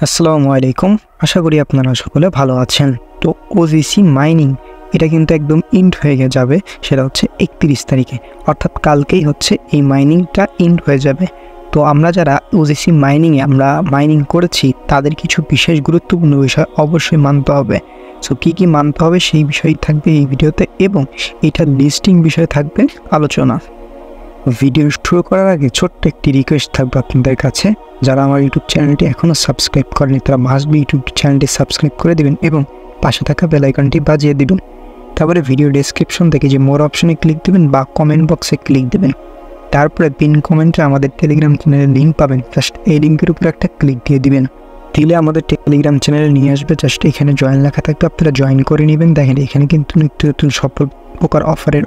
আসসালামু আলাইকুম। আশা করি আপনারা সকলে ভালো আছেন। তো ওজিসি মাইনিং এটা কিন্তু একদম ইন্ড হয়ে যাবে, সেটা হচ্ছে 31 তারিখে, অর্থাৎ কালকেই হচ্ছে এই মাইনিংটা ইন্ড হয়ে যাবে। তো আমরা যারা ওজিসি মাইনিংয়ে আমরা মাইনিং করেছি তাদের কিছু বিশেষ গুরুত্বপূর্ণ বিষয় অবশ্যই মানতে হবে। সো কী কী মানতে হবে সেই বিষয় থাকবে এই ভিডিওতে, এবং এটার লিস্টিং বিষয়ে থাকবে আলোচনা। ভিডিও শুরু করার আগে ছোট্ট একটি রিকোয়েস্ট থাকবে আপনাদের কাছে, যারা আমার ইউটিউব চ্যানেলটি এখনও সাবস্ক্রাইব করেনি তারা মাস্টবি ইউটিউব চ্যানেলটি সাবস্ক্রাইব করে দেবেন এবং পাশে থাকা বেল আইকনটি বাজিয়ে দেবেন। তারপরে ভিডিও ডেসক্রিপশন থেকে যে মোর অপশনে ক্লিক দেবেন বা কমেন্ট বক্সে ক্লিক দেবেন। তারপরে পিন কমেন্টে আমাদের টেলিগ্রাম চ্যানেলের লিঙ্ক পাবেন, জাস্ট এই লিঙ্কের উপরে একটা ক্লিক দিয়ে দিবেন, দিলে আমাদের টেলিগ্রাম চ্যানেলে নিয়ে আসবে। জাস্ট এখানে জয়েন লেখা থাকবে, আপনারা জয়েন করে নেবেন। দেখেন এখানে কিন্তু নিত্য নতুন সকল প্রকার অফারের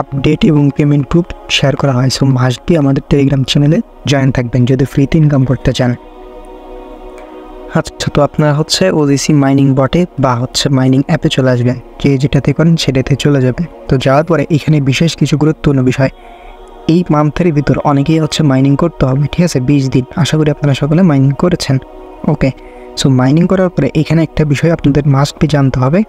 আপডেট এবং পেমেন্ট প্রুফ শেয়ার করা হয়। সো মাস্টবি আমাদের টেলিগ্রাম চ্যানেলে জয়েন থাকবেন যদি ফ্রিতে ইনকাম করতে চান। আচ্ছা, তো আপনারা হচ্ছে ওজিসি মাইনিং বটে বা হচ্ছে মাইনিং অ্যাপে চলে আসবেন, যে যেটাতে করেন সেটাতে চলে যাবেন। তো যাওয়ার পরে এখানে বিশেষ কিছু গুরুত্বপূর্ণ বিষয়, এই মান্থের ভিতর অনেকেই হচ্ছে মাইনিং করতে হবে, ঠিক আছে, 20 দিন। আশা করি আপনারা সকলে মাইনিং করেছেন। ওকে, সো মাইনিং করার পরে এখানে একটা বিষয় আপনাদের মাস্টবি জানতে হবে,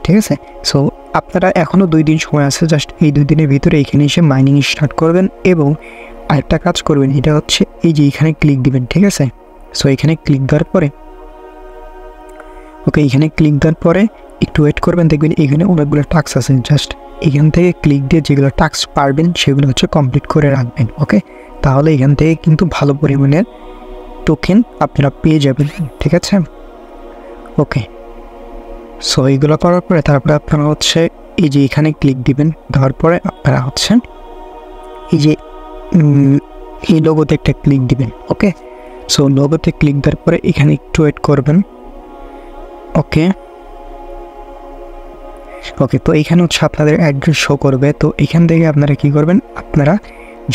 ঠিক আছে। সো আপনারা এখনও 2 দিন সময় আছে, জাস্ট এই 2 দিনের ভিতরে এখানে এসে মাইনিং স্টার্ট করবেন। এবং আরেকটা কাজ করবেন, এটা হচ্ছে এই যে এখানে ক্লিক দিবেন, ঠিক আছে। সো এখানে ক্লিক দেওয়ার পরে এখানে ক্লিক দেওয়ার পরে একটু ওয়েট করবেন, দেখবেন এখানে অনেকগুলো টাস্ক আছে। জাস্ট এখান থেকে ক্লিক দিয়ে যেগুলো টাস্ক পারবেন সেগুলো হচ্ছে কমপ্লিট করে রাখবেন। ওকে, তাহলে এখান থেকে কিন্তু ভালো পরিমাণের টোকেন আপনারা পেয়ে যাবেন, ঠিক আছে। ওকে, সো এইগুলো করার পরে তারপরে আপনারা হচ্ছে এই যে এখানে ক্লিক দিবেন, দেওয়ার পরে আপনারা হচ্ছে এই যে এই লোগোতে একটা ক্লিক দিবেন। ওকে, সো লোগোতে ক্লিক দেওয়ার পরে এখানে একটু ওয়েট করবেন। ওকে, তো এখানে হচ্ছে আপনাদের অ্যাড্রেস শো করবে। তো এখান থেকে আপনারা কি করবেন, আপনারা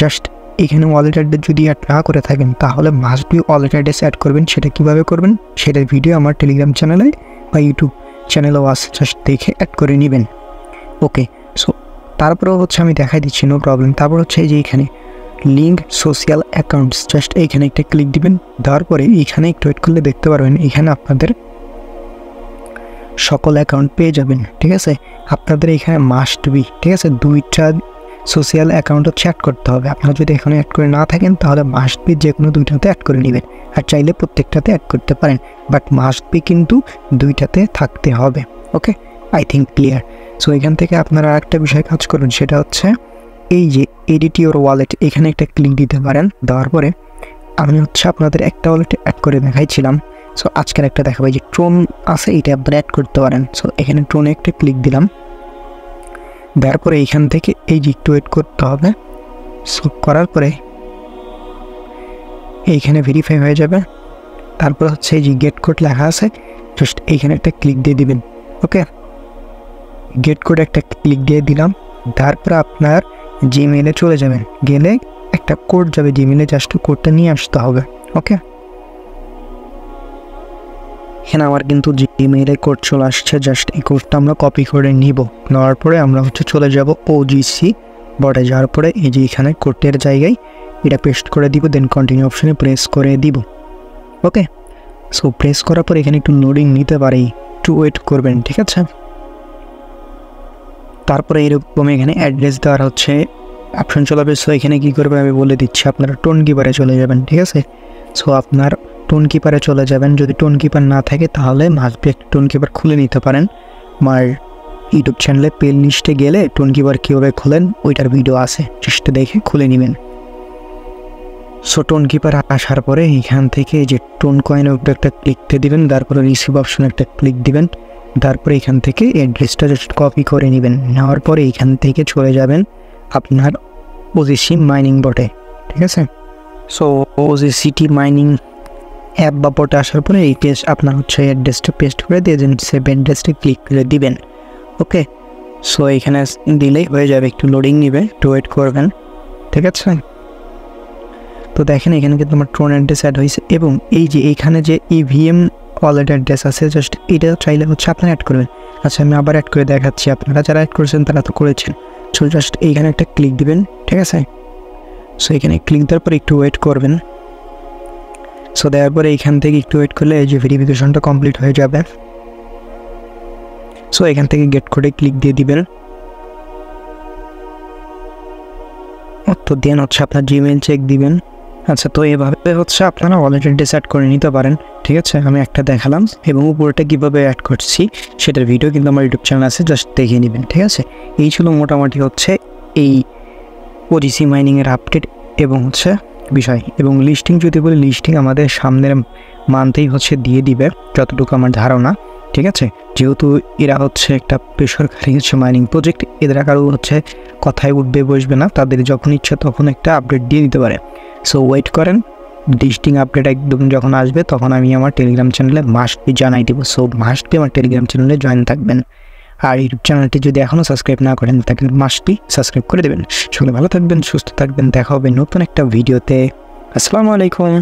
জাস্ট এখানে ওয়ালেট অ্যাড্রেস যদি অ্যাড না করে থাকেন তাহলে মাস্টবি ওয়ালেট অ্যাড্রেস অ্যাড করবেন। সেটা কীভাবে করবেন সেটার ভিডিও আমার টেলিগ্রাম চ্যানেলে বা ইউটিউব চ্যানেলেও আছে, জাস্ট দেখে অ্যাড করে নেবেন। ওকে, সো তারপরেও হচ্ছে আমি দেখাই দিচ্ছি, নো প্রবলেম। তারপর হচ্ছে এই যে এখানে লিঙ্ক সোশ্যাল অ্যাকাউন্টস, জাস্ট এইখানে একটা ক্লিক দিবেন। দেওয়ার পরে এইখানে একটু ওয়েট করলে দেখতে পারবেন এখানে আপনাদের সকল অ্যাকাউন্ট পেয়ে যাবেন, ঠিক আছে। আপনাদের এখানে মাস্টবি, ঠিক আছে, 2টা সোশ্যাল অ্যাকাউন্ট হচ্ছে অ্যাড করতে হবে। আপনারা যদি এখানে অ্যাড করে না থাকেন তাহলে মাস্টবি যে কোনো 2টাতে অ্যাড করে নেবেন, আর চাইলে প্রত্যেকটাতে অ্যাড করতে পারেন, বাট মাস্টবি কিন্তু 2টাতে থাকতে হবে। ওকে, আই থিঙ্ক ক্লিয়ার। সো এখান থেকে আপনারা আরেকটা বিষয় কাজ করুন, সেটা হচ্ছে এই যে এডিট ইওর ওয়ালেট, এখানে একটা ক্লিক দিতে পারেন। দেওয়ার পরে আমি হচ্ছে আপনাদের একটা ওয়ালেটে অ্যাড করে দেখাইছিলাম। সো আজকের একটা দেখাবো, এই যে ট্রোন আছে এটা আপনারা অ্যাড করতে পারেন। সো এখানে ট্রোনে একটা ক্লিক দিলাম, দেওয়ার পরে এইখান থেকে এই যে একটু ওয়েট করতে হবে। সো করার পরে এইখানে ভেরিফাই হয়ে যাবে। তারপর হচ্ছে এই যে গেট কোড লেখা আছে, জাস্ট এইখানে একটা ক্লিক দিয়ে দিবেন। ওকে, গেট কোড একটা ক্লিক দিয়ে দিলাম। তারপরে আপনার জিমেইলে চলে যাবেন, গেলে একটা কোড যাবে জিমেইলে, জাস্ট কোডটা নিয়ে আসতে হবে। ওকে, এখানে আমার কিন্তু জিমেইলে কোড চলে আসছে, জাস্ট এই কোডটা আমরা কপি করে নিব। নেওয়ার পরে আমরা হচ্ছে চলে যাব ওজিসি বটে। যাওয়ার পরে এই যে এখানে কোডের জায়গায় এটা পেস্ট করে দিব, দেন কন্টিনিউ অপশনে প্রেস করে দিব। ওকে, সো প্রেস করার পর এখানে একটু লোডিং নিতে পারে, একটু ওয়েট করবেন, ঠিক আছে। তারপরে এরকম এখানে অ্যাড্রেস দেওয়ার হচ্ছে অপশন চলে আসবে। সো এখানে কী করবেন আমি বলে দিচ্ছি, আপনারা টোন কিপারে চলে যাবেন, ঠিক আছে। সো আপনার টোন কিপারে চলে যাবেন, যদি টোন কিপার না থাকে তাহলে মাস্টবি একটা টোন কিপার খুলে নিতে পারেন। আমার ইউটিউব চ্যানেলে প্লে লিস্টে গেলে টোন কিপার কীভাবে খোলেন ওইটার ভিডিও আছে, চেষ্টা দেখে খুলে নেবেন। সো টোন কিপার আসার পরে এখান থেকে যে টোন কয়েনের উপরে একটা ক্লিক দিয়ে দেবেন, তারপরে রিসিভ অপশনে একটা ক্লিক দিবেন। তারপরে এখান থেকে অ্যাড্রেসটা জাস্ট কপি করে নেবেন। নেওয়ার পরে এখান থেকে চলে যাবেন আপনার ওজিসি মাইনিং বটে, ঠিক আছে। সো ওজিসিটি মাইনিং অ্যাপ বা বটে আসার পরে এই পেজ আপনার হচ্ছে অ্যাড্রেসটা পেস্ট করে দিয়ে সেভ অ্যাড্রেসটা ক্লিক করে দিবেন। ওকে, সো এখানে দিলেই হয়ে যাবে, একটু লোডিং নেবে, একটু ওয়েট করবেন, ঠিক আছে। তো দেখেন এখানে কিন্তু আমার ট্রোন অ্যাড্রেস অ্যাড হয়েছে, এবং এই যে এইখানে যে ইভিএম ওয়ালেট অ্যাড্রেস আছে, জাস্ট এটা চাইলে হচ্ছে আপনারা অ্যাড করবেন। আচ্ছা, আমি আবার অ্যাড করে দেখাচ্ছি, আপনারা যারা অ্যাড করেছেন তারা তো করেছেন। সো জাস্ট এইখানে একটা ক্লিক দিবেন, ঠিক আছে। সো এখানে ক্লিক দেওয়ার পর একটু ওয়েট করবেন। সো দেওয়ার পরে এইখান থেকে একটু ওয়েট করলে এই যে ভেরিফিকেশনটা কমপ্লিট হয়ে যাবে। সো এখান থেকে গেট কোডে ক্লিক দিয়ে দিবেন। তো দেন হচ্ছে আপনার জিমেইল চেক দিবেন। আচ্ছা, তো এভাবে হচ্ছে আপনারা অলরেডি ডিসাইড করে নিতে পারেন, ঠিক আছে। আমি একটা দেখালাম এবং উপরটা কীভাবে অ্যাড করছি সেটার ভিডিও কিন্তু আমার ইউটিউব চ্যানেল আছে, জাস্ট দেখে নেবেন, ঠিক আছে। এই ছিল মোটামুটি হচ্ছে এই ওজিসি মাইনিংয়ের আপডেট এবং হচ্ছে বিষয়। এবং লিস্টিং যদি বলি, লিস্টিং আমাদের সামনের মান্থেই হচ্ছে দিয়ে দিবে যতটুকু আমার ধারণা, ঠিক আছে। যেহেতু এরা হচ্ছে একটা বেসরকারি হচ্ছে মাইনিং প্রজেক্ট, এদের কারো হচ্ছে কথায় উঠবে বসবে না, তাদের যখন ইচ্ছা তখন একটা আপডেট দিয়ে দিতে পারে। সো ওয়েট করেন, লিস্টিং আপডেট একদম যখন আসবে তখন আমি আমার টেলিগ্রাম চ্যানেলে মাস্ট বি জানাই দেবো। সো মাস্ট বি আমার টেলিগ্রাম চ্যানেলে জয়েন থাকবেন। আর ইউটিউব চ্যানেলটি যদি এখনও সাবস্ক্রাইব না করেন তাকে মাস্ট বি সাবস্ক্রাইব করে দেবেন। সকলে ভালো থাকবেন, সুস্থ থাকবেন, দেখা হবে নতুন একটা ভিডিওতে। আসসালামু আলাইকুম।